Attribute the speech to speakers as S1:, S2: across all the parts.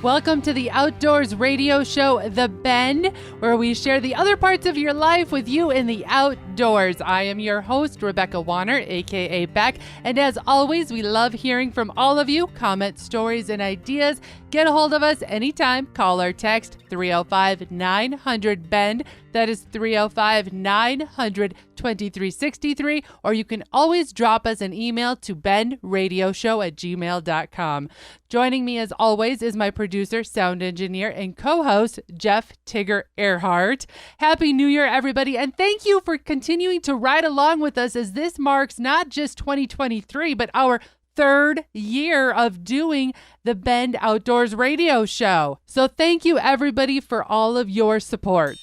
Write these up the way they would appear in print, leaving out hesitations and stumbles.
S1: Welcome to the Outdoors Radio Show, The Bend, where we share the other parts of your life with you in the outdoors. I am your host, Rebecca Wanner, aka Beck, and as always, we love hearing from all of you. Comments, stories, and ideas. Get a hold of us anytime. Call or text 305-900-BEND. That is 305-900-2363. Or you can always drop us an email to bendradioshow@gmail.com. Joining me as always is my producer, sound engineer, and co-host, Jeff Tigger Erhardt. Happy New Year, everybody. And thank you for continuing to ride along with us as this marks not just 2023, but our third year of doing the Bend Outdoors Radio Show. So thank you, everybody, for all of your support.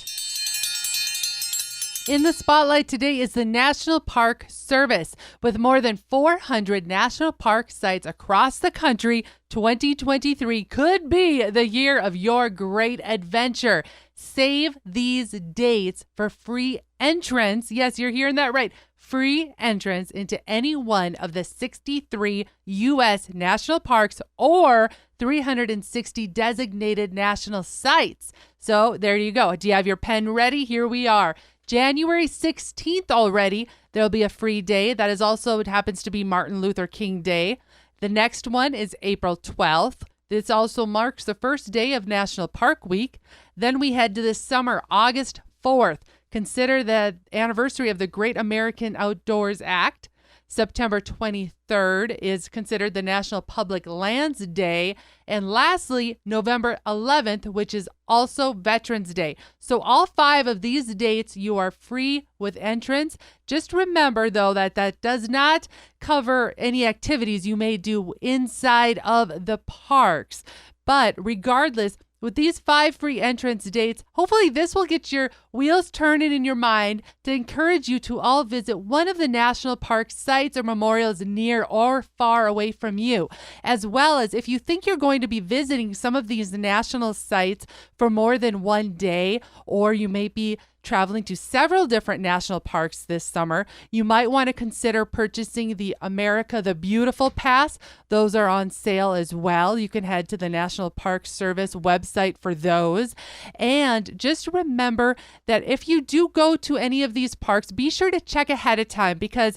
S1: In the spotlight today is the National Park Service. With more than 400 national park sites across the country, 2023 could be the year of your great adventure. Save these dates for free entrance. Yes, you're hearing that right. Free entrance into any one of the 63 U.S. national parks or 360 designated national sites. So there you go. Do you have your pen ready? Here we are. January 16th already, there'll be a free day. That is also, it happens to be Martin Luther King Day. The next one is April 12th. This also marks the first day of National Park Week. Then we head to this summer, August 4th. Consider the anniversary of the Great American Outdoors Act. September 23rd is considered the National Public Lands Day. And lastly, November 11th, which is also Veterans Day. So all 5 of these dates, you are free with entrance. Just remember, though, that that does not cover any activities you may do inside of the parks. But regardless, with these 5 free entrance dates, hopefully this will get your wheels turning in your mind to encourage you to all visit one of the national park sites or memorials near or far away from you. As well as if you think you're going to be visiting some of these national sites for more than one day, or you may be traveling to several different national parks this summer, you might want to consider purchasing the America the Beautiful Pass. Those are on sale as well. You can head to the National Park Service website for those. And just remember that if you do go to any of these parks, be sure to check ahead of time because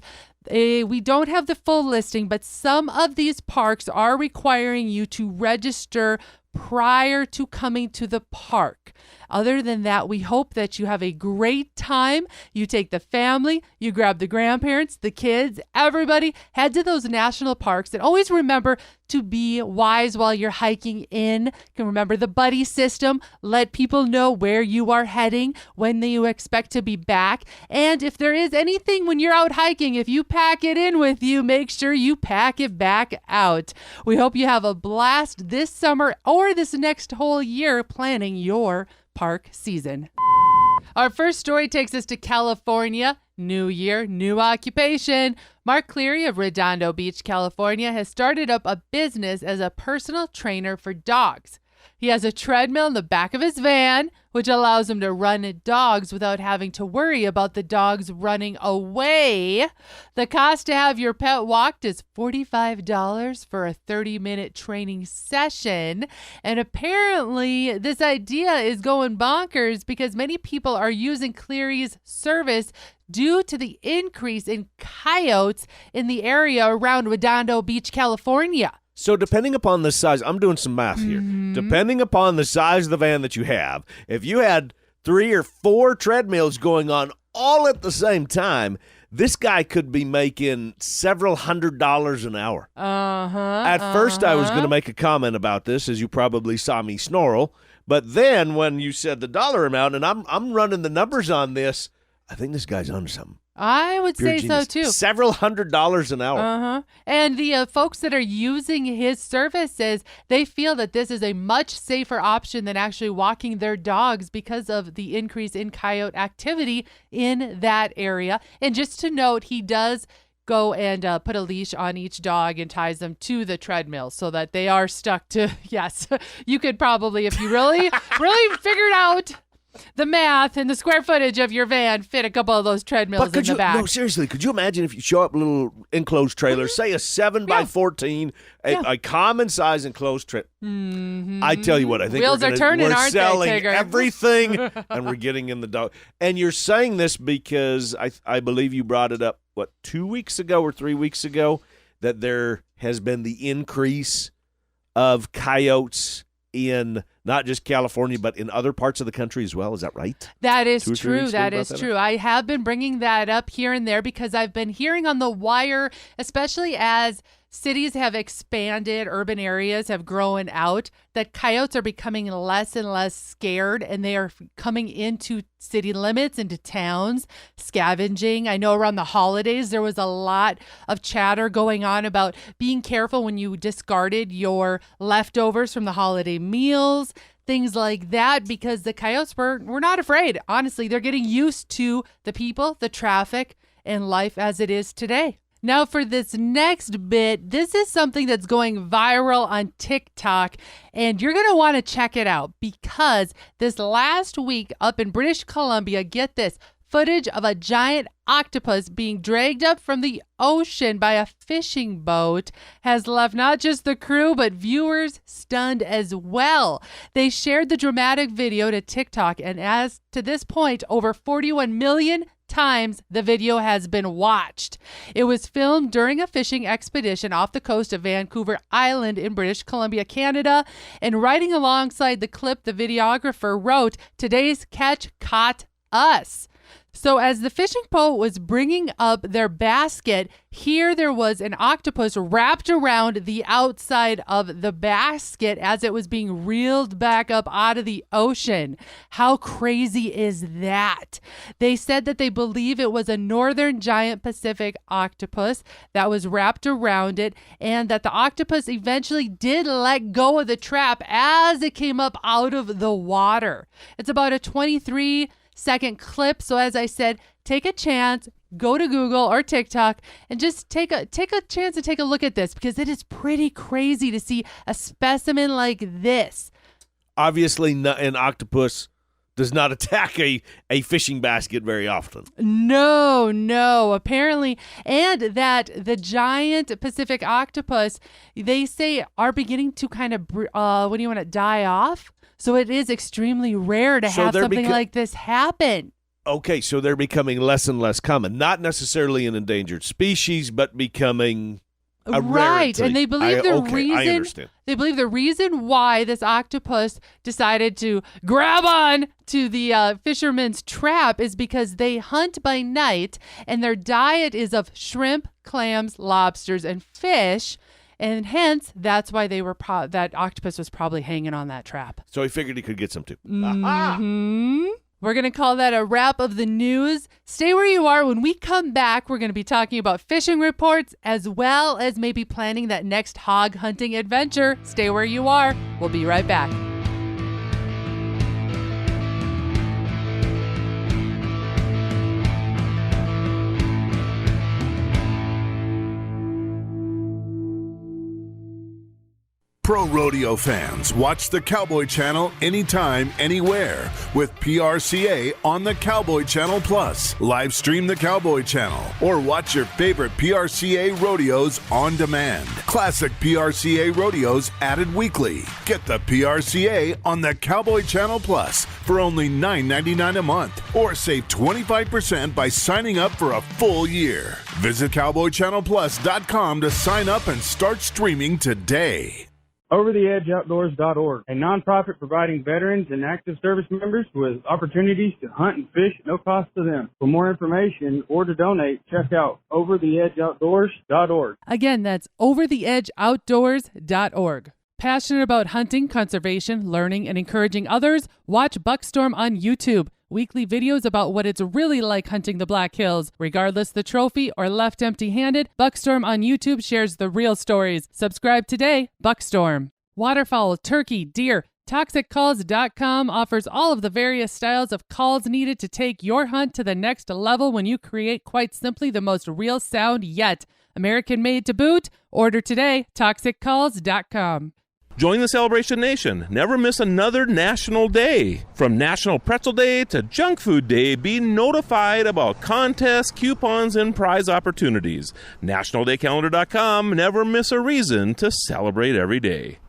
S1: we don't have the full listing, but some of these parks are requiring you to register prior to coming to the park. Other than that, we hope that you have a great time. You take the family, you grab the grandparents, the kids, everybody, head to those national parks. And always remember to be wise while you're hiking in. You can remember the buddy system. Let people know where you are heading, when you expect to be back. And if there is anything when you're out hiking, if you pack it in with you, make sure you pack it back out. We hope you have a blast this summer or this next whole year planning your park season. Our first story takes us to California. New year, new occupation. Mark Cleary of Redondo Beach, California, has started up a business as a personal trainer for dogs. He has a treadmill in the back of his van, which allows him to run dogs without having to worry about the dogs running away. The cost to have your pet walked is $45 for a 30-minute training session. And apparently, this idea is going bonkers because many people are using Cleary's service due to the increase in coyotes in the area around Redondo Beach, California.
S2: So depending upon the size, I'm doing some math here. Depending upon the size of the van that you have, if you had 3 or 4 treadmills going on all at the same time, this guy could be making several $100s an hour. At first, I was going to make a comment about this, as you probably saw me snarl. But then when you said the dollar amount, and I'm running the numbers on this, I think this guy's on something.
S1: I would say so, too.
S2: Several $100s an hour.
S1: And the folks that are using his services, they feel that this is a much safer option than actually walking their dogs because of the increase in coyote activity in that area. And just to note, he does go and put a leash on each dog and ties them to the treadmill so that they are stuck to, yes, you could probably, if you really figured out the math and the square footage of your van fit a couple of those treadmills in the back.
S2: No, seriously, could you imagine if you show up a little enclosed trailer, say a 7x14, a common size enclosed trailer? I tell you what, I think
S1: wheels are turning, aren't they,
S2: selling
S1: Tigger?
S2: everything, and we're getting in the dog. And you're saying this because I believe you brought it up, 2 weeks ago or 3 weeks ago, that there has been the increase of coyotes in not just California, but in other parts of the country as well. Is that right?
S1: That is true. That is true. I have been bringing that up here and there because I've been hearing on the wire, especially as cities have expanded, urban areas have grown out, that coyotes are becoming less and less scared, and they are coming into city limits, into towns, scavenging. I know around the holidays, there was a lot of chatter going on about being careful when you discarded your leftovers from the holiday meals, things like that, because the coyotes were not afraid. Honestly, they're getting used to the people, the traffic, and life as it is today. Now for this next bit, this is something that's going viral on TikTok, and you're going to want to check it out because this last week up in British Columbia, get this, footage of a giant octopus being dragged up from the ocean by a fishing boat has left not just the crew, but viewers stunned as well. They shared the dramatic video to TikTok, and as to this point, over 41 million times the video has been watched. It was filmed during a fishing expedition off the coast of Vancouver Island in British Columbia, Canada, and writing alongside the clip, the videographer wrote, "Today's catch caught us." So as the fishing boat was bringing up their basket, here there was an octopus wrapped around the outside of the basket as it was being reeled back up out of the ocean. How crazy is that? They said that they believe it was a northern giant Pacific octopus that was wrapped around it, and that the octopus eventually did let go of the trap as it came up out of the water. It's about a 23-second clip. So as I said, take a chance, go to Google or TikTok and just take a chance to take a look at this because it is pretty crazy to see a specimen like this.
S2: Obviously, an octopus does not attack a fishing basket very often.
S1: No, apparently. And that the giant Pacific octopus, they say, are beginning to kind of, die off. So it is extremely rare to have something like this happen.
S2: Okay, so they're becoming less and less common. Not necessarily an endangered species, but becoming a rarity.
S1: And they believe the reason why this octopus decided to grab on to the fisherman's trap is because they hunt by night, and their diet is of shrimp, clams, lobsters, and fish. And hence, that's why that octopus was probably hanging on that trap.
S2: So he figured he could get some too.
S1: Mm-hmm. We're going to call that a wrap of the news. Stay where you are. When we come back, we're going to be talking about fishing reports as well as maybe planning that next hog hunting adventure. Stay where you are. We'll be right back.
S3: Pro rodeo fans, watch the Cowboy Channel anytime, anywhere with PRCA on the Cowboy Channel Plus. Live stream the Cowboy Channel or watch your favorite PRCA rodeos on demand. Classic PRCA rodeos added weekly. Get the PRCA on the Cowboy Channel Plus for only $9.99 a month or save 25% by signing up for a full year. Visit CowboyChannelPlus.com to sign up and start streaming today.
S4: OverTheEdgeOutdoors.org, a nonprofit providing veterans and active service members with opportunities to hunt and fish at no cost to them. For more information or to donate, check out OverTheEdgeOutdoors.org.
S1: Again, that's OverTheEdgeOutdoors.org. Passionate about hunting, conservation, learning, and encouraging others? Watch Buckstorm on YouTube. Weekly videos about what it's really like hunting the Black Hills. Regardless the trophy or left empty-handed, Buckstorm on YouTube shares the real stories. Subscribe today, Buckstorm. Waterfowl, turkey, deer. ToxicCalls.com offers all of the various styles of calls needed to take your hunt to the next level when you create quite simply the most real sound yet. American made to boot. Order today, ToxicCalls.com.
S5: Join the Celebration Nation. Never miss another national day. From National Pretzel Day to Junk Food Day, be notified about contests, coupons, and prize opportunities. NationalDayCalendar.com. Never miss a reason to celebrate every day.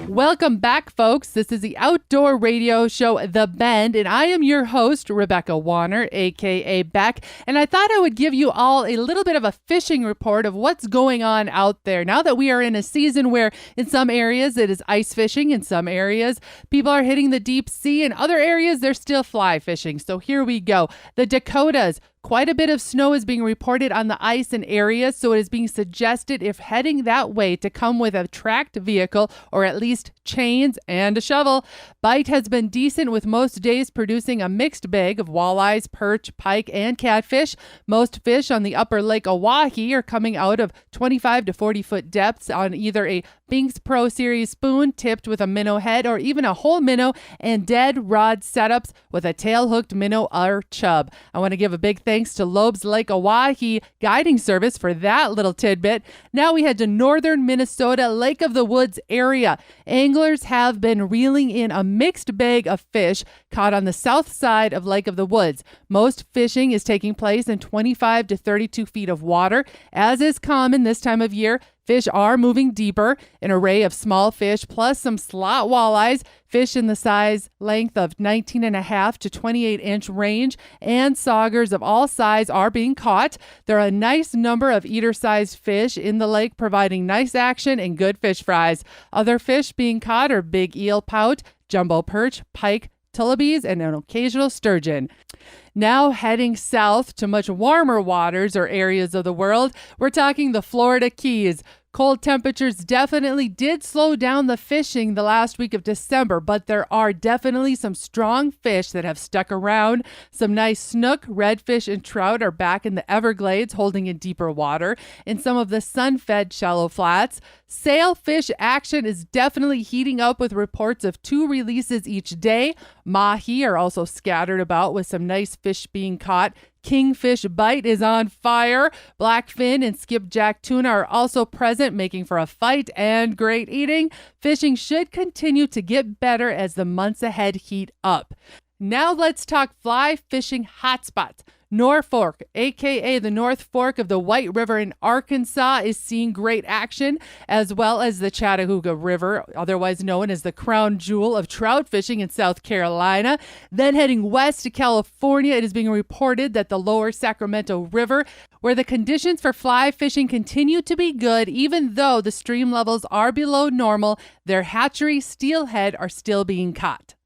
S1: Welcome back, folks. This is the outdoor radio show, The Bend, and I am your host, Rebecca Wanner, a.k.a. Beck, and I thought I would give you all a little bit of a fishing report of what's going on out there. Now that we are in a season where in some areas it is ice fishing, in some areas people are hitting the deep sea, in other areas they're still fly fishing. So here we go. The Dakotas. Quite a bit of snow is being reported on the ice in areas, so it is being suggested if heading that way to come with a tracked vehicle or at least chains and a shovel. Bite has been decent with most days producing a mixed bag of walleyes, perch, pike, and catfish. Most fish on the upper Lake Oahe are coming out of 25 to 40 foot depths on either a Binks Pro Series spoon tipped with a minnow head or even a whole minnow and dead rod setups with a tail-hooked minnow or chub. I want to give a big thanks to Loeb's Lake Oahe guiding service for that little tidbit. Now we head to northern Minnesota, Lake of the Woods area. Anglers have been reeling in a mixed bag of fish caught on the south side of Lake of the Woods. Most fishing is taking place in 25 to 32 feet of water. As is common this time of year, fish are moving deeper. An array of small fish plus some slot walleyes, fish in the size length of 19.5 to 28-inch range, and saugers of all size are being caught. There are a nice number of eater-sized fish in the lake providing nice action and good fish fries. Other fish being caught are big eel pout, jumbo perch, pike, tillibees, and an occasional sturgeon. Now heading south to much warmer waters or areas of the world, we're talking the Florida Keys. Cold temperatures definitely did slow down the fishing the last week of December, but there are definitely some strong fish that have stuck around. Some nice snook, redfish, and trout are back in the Everglades holding in deeper water. In some of the sun-fed shallow flats, sailfish action is definitely heating up with reports of 2 releases each day. Mahi are also scattered about with some nice fish being caught. Kingfish bite is on fire. Blackfin and skipjack tuna are also present, making for a fight and great eating. Fishing should continue to get better as the months ahead heat up. Now let's talk fly fishing hotspots. Norfolk, aka the North Fork of the White River in Arkansas, is seeing great action, as well as the Chattahooga River, otherwise known as the crown jewel of trout fishing in South Carolina. Then heading west to California, it is being reported that the lower Sacramento River, where the conditions for fly fishing continue to be good, even though the stream levels are below normal, their hatchery steelhead are still being caught.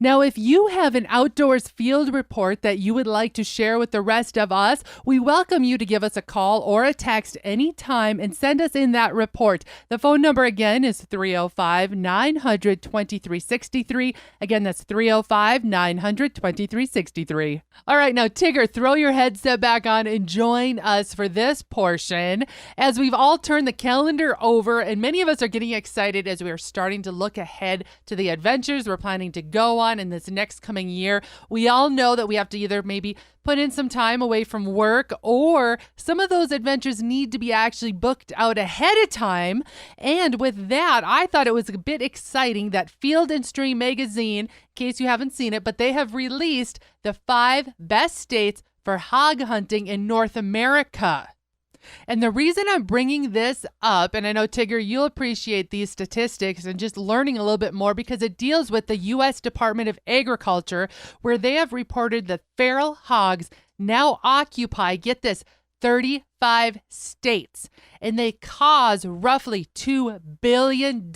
S1: Now, if you have an outdoors field report that you would like to share with the rest of us, we welcome you to give us a call or a text anytime and send us in that report. The phone number again is 305-900-2363. Again, that's 305-900-2363. All right, now, Tigger, throw your headset back on and join us for this portion. As we've all turned the calendar over, and many of us are getting excited as we are starting to look ahead to the adventures we're planning to go on in this next coming year. We all know that we have to either maybe put in some time away from work, or some of those adventures need to be actually booked out ahead of time. And with that, I thought it was a bit exciting that Field and Stream magazine, in case you haven't seen it, but they have released the 5 best states for hog hunting in North America. And the reason I'm bringing this up, and I know, Tigger, you'll appreciate these statistics and just learning a little bit more, because it deals with the U.S. Department of Agriculture, where they have reported that feral hogs now occupy, get this, 35 states, and they cause roughly $2 billion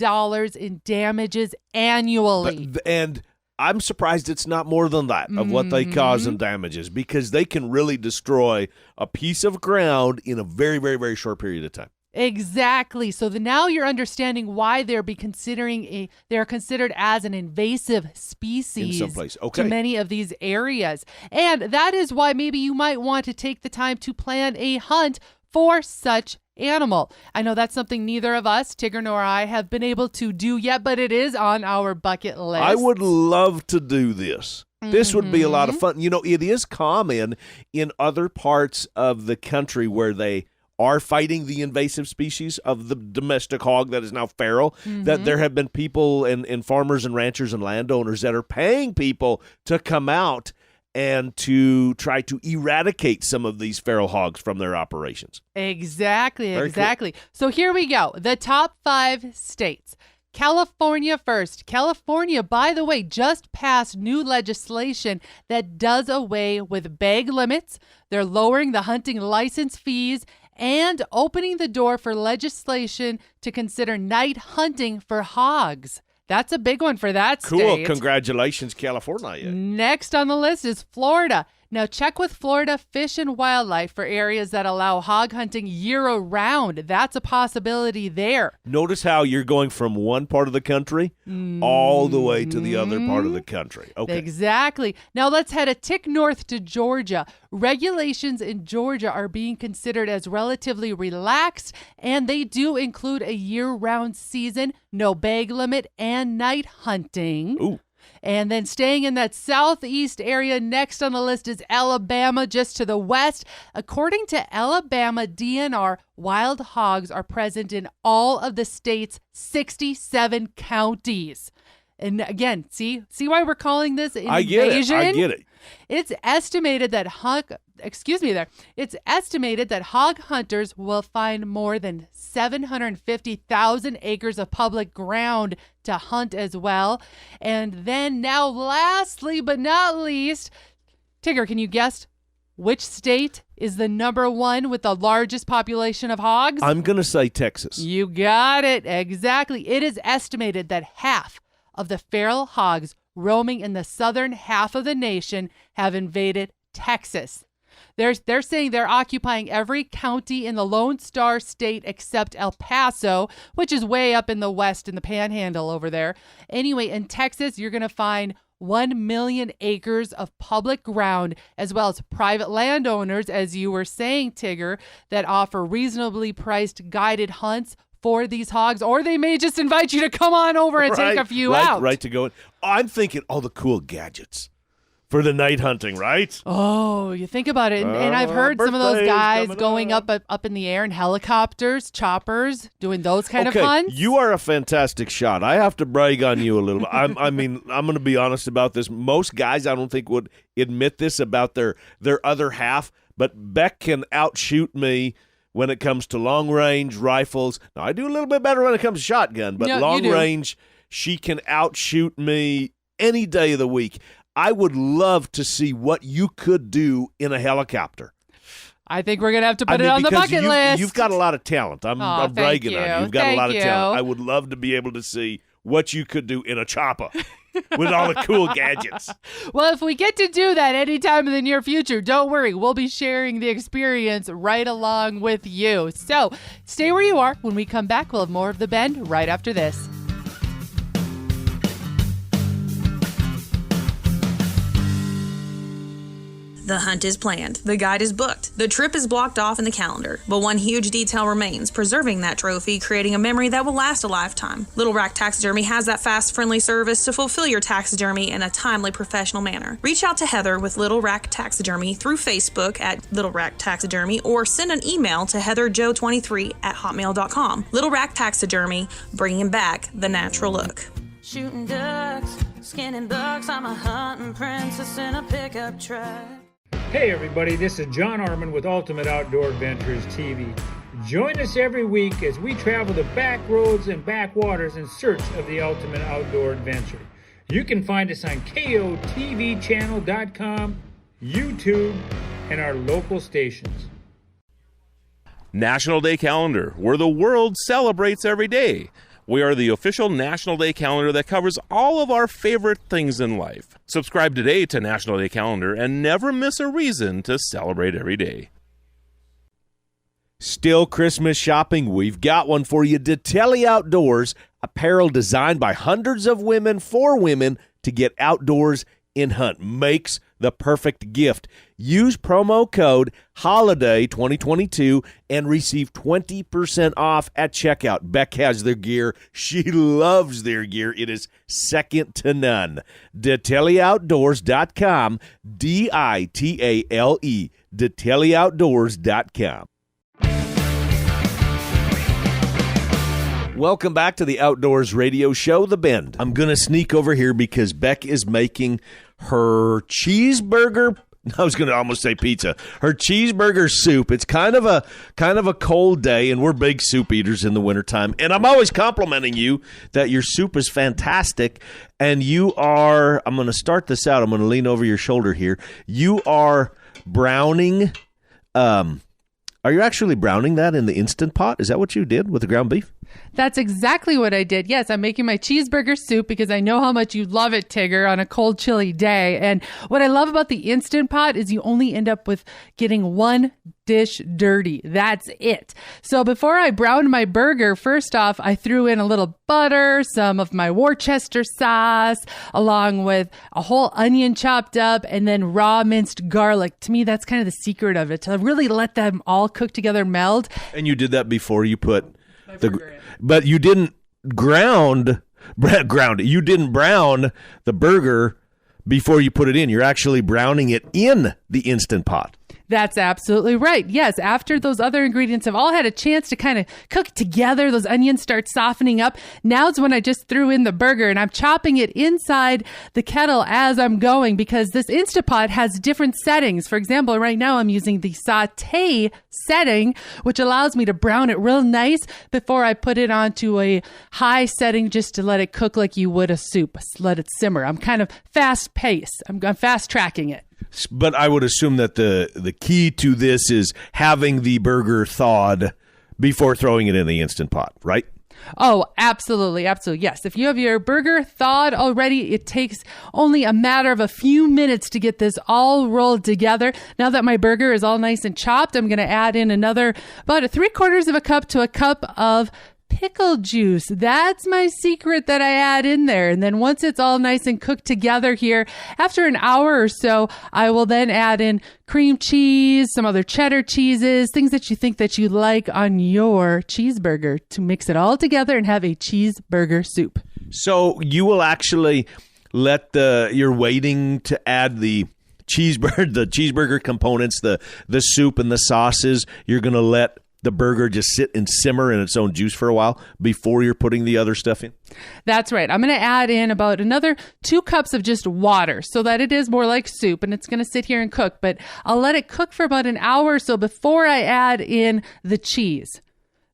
S1: in damages annually.
S2: And I'm surprised it's not more than that of what they cause in damages, because they can really destroy a piece of ground in a very, very, very short period of time.
S1: Exactly. So now you're understanding why they're considered as an invasive species
S2: in some place. Okay.
S1: To many of these areas. And that is why maybe you might want to take the time to plan a hunt for such animal. I know that's something neither of us, Tigger nor I, have been able to do yet, but it is on our bucket list.
S2: I would love to do this. This would be a lot of fun. You know, it is common in other parts of the country where they are fighting the invasive species of the domestic hog that is now feral, that there have been people and farmers and ranchers and landowners that are paying people to come out and to try to eradicate some of these feral hogs from their operations.
S1: Exactly.
S2: Cool.
S1: So here we go. The top 5 states. California first. California, by the way, just passed new legislation that does away with bag limits. They're lowering the hunting license fees and opening the door for legislation to consider night hunting for hogs. That's a big one for that
S2: Cool.
S1: state.
S2: Congratulations, California.
S1: Next on the list is Florida. Now, check with Florida Fish and Wildlife for areas that allow hog hunting year-round. That's a possibility there.
S2: Notice how you're going from one part of the country all the way to the other part of the country. Okay.
S1: Exactly. Now, let's head a tick north to Georgia. Regulations in Georgia are being considered as relatively relaxed, and they do include a year-round season, no bag limit, and night hunting.
S2: Ooh.
S1: And then staying in that southeast area, next on the list is Alabama, just to the west. According to Alabama DNR, wild hogs are present in all of the state's 67 counties. And again, see why we're calling this an invasion?
S2: I get it.
S1: It's estimated that hog hunters will find more than 750,000 acres of public ground to hunt as well. And then now, lastly but not least, Tigger, can you guess which state is the number 1 with the largest population of hogs?
S2: I'm going to say Texas.
S1: You got it. Exactly. It is estimated that half of the feral hogs roaming in the southern half of the nation have invaded Texas. They're saying they're occupying every county in the Lone Star State except El Paso, which is way up in the west in the panhandle over there. Anyway, in Texas, you're going to find 1 million acres of public ground, as well as private landowners, as you were saying, Tigger, that offer reasonably priced guided hunts for these hogs, or they may just invite you to come on over and take a few out.
S2: Right to go in. I'm thinking all the cool gadgets for the night hunting, right?
S1: Oh, you think about it. And I've heard some of those
S2: birthdays
S1: guys
S2: coming
S1: going up in the air in helicopters, choppers, doing those kind of hunts.
S2: You are a fantastic shot. I have to brag on you a little bit. I'm going to be honest about this. Most guys, I don't think, would admit this about their other half, but Beck can outshoot me when it comes to long-range rifles. Now, I do a little bit better when it comes to shotgun, but long-range, she can outshoot me any day of the week. I would love to see what you could do in a helicopter.
S1: I think we're going to have to put it on the bucket list.
S2: You've got a lot of talent. I'm bragging on you. You've got a lot of talent. I would love to be able to see what you could do in a chopper with all the cool gadgets.
S1: Well, if we get to do that anytime in the near future, don't worry. We'll be sharing the experience right along with you. So stay where you are. When we come back, we'll have more of The Bend right after this.
S6: The hunt is planned, the guide is booked, the trip is blocked off in the calendar, but one huge detail remains, preserving that trophy, creating a memory that will last a lifetime. Little Rack Taxidermy has that fast, friendly service to fulfill your taxidermy in a timely, professional manner. Reach out to Heather with Little Rack Taxidermy through Facebook at Little Rack Taxidermy or send an email to heatherjoe23@hotmail.com. Little Rack Taxidermy, bringing back the natural look.
S7: Shooting ducks, skinning bucks, I'm a hunting princess in a pickup truck.
S8: Hey everybody, this is John Arman with Ultimate Outdoor Adventures TV. Join us every week as we travel the back roads and backwaters in search of the ultimate outdoor adventure. You can find us on KOTVchannel.com, YouTube, and our local stations.
S5: National Day Calendar, where the world celebrates every day. We are the official National Day Calendar that covers all of our favorite things in life. Subscribe today to National Day Calendar and never miss a reason to celebrate every day.
S2: Still Christmas shopping? We've got one for you. Detelli Outdoors, apparel designed by hundreds of women for women to get outdoors and hunt. Makes the perfect gift. Use promo code HOLIDAY 2022 and receive 20% off at checkout. Beck has their gear. She loves their gear. It is second to none. DeTeleOutdoors.com, DITALE, DeTeleOutdoors.com. Welcome back to the Outdoors Radio Show, The Bend. I'm going to sneak over here because Beck is making her cheeseburger. I was going to almost say pizza. Her cheeseburger soup. It's kind of a cold day, and we're big soup eaters in the wintertime. And I'm always complimenting you that your soup is fantastic. And you are, I'm going to start this out. I'm going to lean over your shoulder here. You are browning. Are you actually browning that in the Instant Pot? Is that what you did with the ground beef?
S1: That's exactly what I did. Yes, I'm making my cheeseburger soup because I know how much you love it, Tigger, on a cold, chilly day. And what I love about the Instant Pot is you only end up with getting one dish dirty. That's it. So before I browned my burger, first off, I threw in a little butter, some of my Worcester sauce, along with a whole onion chopped up, and then raw minced garlic. To me, that's kind of the secret of it, to really let them all cook together, meld.
S2: And you did that before you put
S1: the burger in.
S2: But you didn't ground it. You didn't brown the burger before you put it in. You're actually browning it in the Instant Pot.
S1: That's absolutely right. Yes, after those other ingredients have all had a chance to kind of cook together, those onions start softening up. Now's when I just threw in the burger, and I'm chopping it inside the kettle as I'm going because this Instapot has different settings. For example, right now I'm using the saute setting, which allows me to brown it real nice before I put it onto a high setting just to let it cook like you would a soup. Let it simmer. I'm kind of fast paced. I'm fast tracking it.
S2: But I would assume that the key to this is having the burger thawed before throwing it in the Instant Pot, right?
S1: Oh, absolutely. Absolutely. Yes. If you have your burger thawed already, it takes only a matter of a few minutes to get this all rolled together. Now that my burger is all nice and chopped, I'm going to add in about 3/4 cup to a cup of pickle juice. That's my secret that I add in there. And then once it's all nice and cooked together here, after an hour or so, I will then add in cream cheese, some other cheddar cheeses, things that you think that you like on your cheeseburger to mix it all together and have a cheeseburger soup.
S2: So you will actually you're waiting to add the cheeseburger components, the soup and the sauces. You're going to let the burger just sit and simmer in its own juice for a while before you're putting the other stuff in?
S1: That's right. I'm going to add in about another 2 cups of just water so that it is more like soup, and it's going to sit here and cook. But I'll let it cook for about an hour or so before I add in the cheese.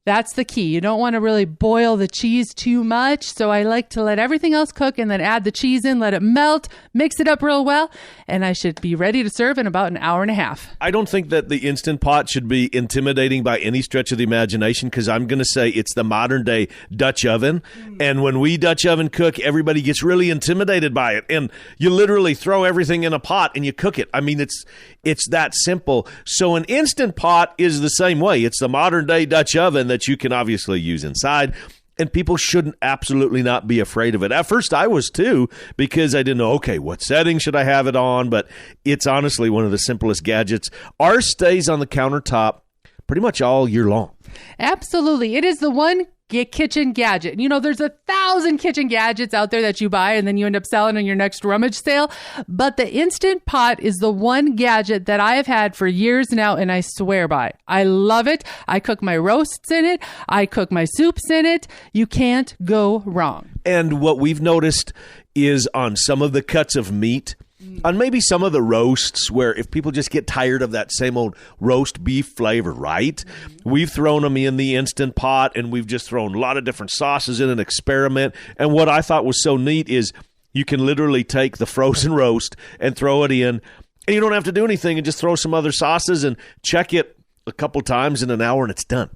S1: That's the key. You don't want to really boil the cheese too much. So I like to let everything else cook and then add the cheese in, let it melt, mix it up real well, and I should be ready to serve in about an hour and a half.
S2: I don't think that the Instant Pot should be intimidating by any stretch of the imagination because I'm going to say it's the modern day Dutch oven. And when we Dutch oven cook, everybody gets really intimidated by it. And you literally throw everything in a pot and you cook it. I mean, it's that simple. So an Instant Pot is the same way. It's the modern day Dutch oven that you can obviously use inside, and people shouldn't absolutely not be afraid of it. At first I was too, because I didn't know, okay, what setting should I have it on? But it's honestly one of the simplest gadgets. Ours stays on the countertop pretty much all year long.
S1: Absolutely. It is the one kitchen gadget. You know, there's 1,000 kitchen gadgets out there that you buy and then you end up selling on your next rummage sale. But the Instant Pot is the one gadget that I have had for years now, and I swear by. I love it. I cook my roasts in it. I cook my soups in it. You can't go wrong.
S2: And what we've noticed is on some of the cuts of meat, on maybe some of the roasts, where if people just get tired of that same old roast beef flavor, right? We've thrown them in the Instant Pot, and we've just thrown a lot of different sauces in an experiment. And what I thought was so neat is you can literally take the frozen roast and throw it in, and you don't have to do anything and just throw some other sauces and check it a couple times in an hour and it's done.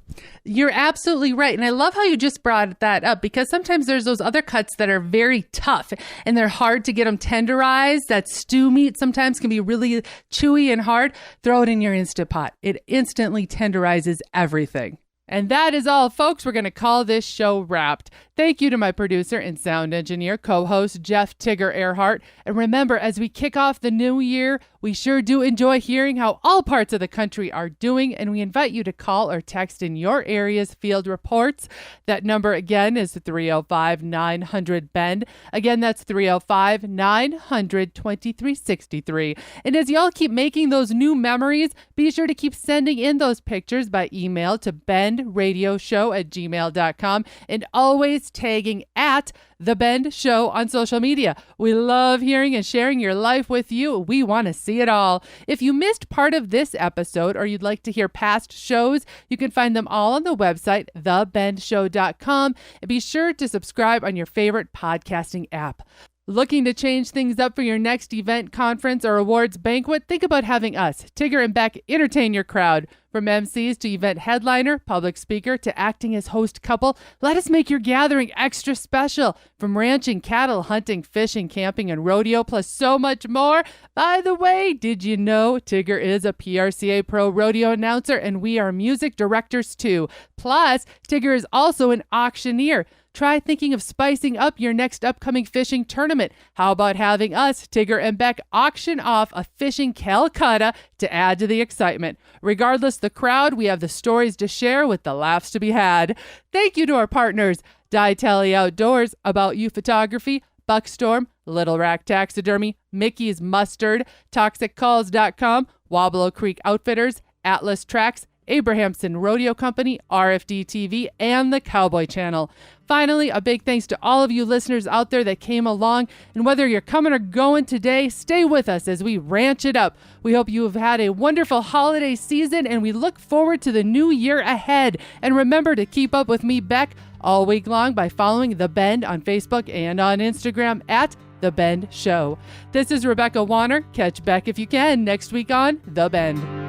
S1: You're absolutely right. And I love how you just brought that up, because sometimes there's those other cuts that are very tough and they're hard to get them tenderized. That stew meat sometimes can be really chewy and hard. Throw it in your Instant Pot. It instantly tenderizes everything. And that is all, folks. We're going to call this show wrapped. Thank you to my producer and sound engineer, co-host Jeff Tigger Erhardt. And remember, as we kick off the new year, we sure do enjoy hearing how all parts of the country are doing, and we invite you to call or text in your area's field reports. That number again is 305-900-BEND. Again, that's 305-900-2363. And as y'all keep making those new memories, be sure to keep sending in those pictures by email to bendradioshow@gmail.com and always tagging at The Bend Show on social media. We love hearing and sharing your life with you. We want to see it all. If you missed part of this episode or you'd like to hear past shows, you can find them all on the website, thebendshow.com, and be sure to subscribe on your favorite podcasting app. Looking to change things up for your next event, conference, or awards banquet? Think about having us, Tigger and Beck, entertain your crowd. From MCs to event headliner, public speaker, to acting as host couple, let us make your gathering extra special. From ranching, cattle, hunting, fishing, camping, and rodeo, plus so much more. By the way, did you know Tigger is a PRCA Pro rodeo announcer and we are music directors too? Plus, Tigger is also an auctioneer. Try thinking of spicing up your next upcoming fishing tournament. How about having us, Tigger and Beck, auction off a fishing Calcutta to add to the excitement? Regardless the crowd, we have the stories to share with the laughs to be had. Thank you to our partners, Die Tally Outdoors, About You Photography, Buckstorm, Little Rack Taxidermy, Mickey's Mustard, ToxicCalls.com, Wablo Creek Outfitters, Atlas Tracks, Abrahamson Rodeo Company, RFD TV, and the Cowboy Channel. Finally, a big thanks to all of you listeners out there that came along. And whether you're coming or going today, stay with us as we ranch it up. We hope you have had a wonderful holiday season, and we look forward to the new year ahead. And remember to keep up with me, Beck, all week long by following The Bend on Facebook and on Instagram at The Bend Show. This is Rebecca Wanner. Catch Beck if you can next week on The Bend.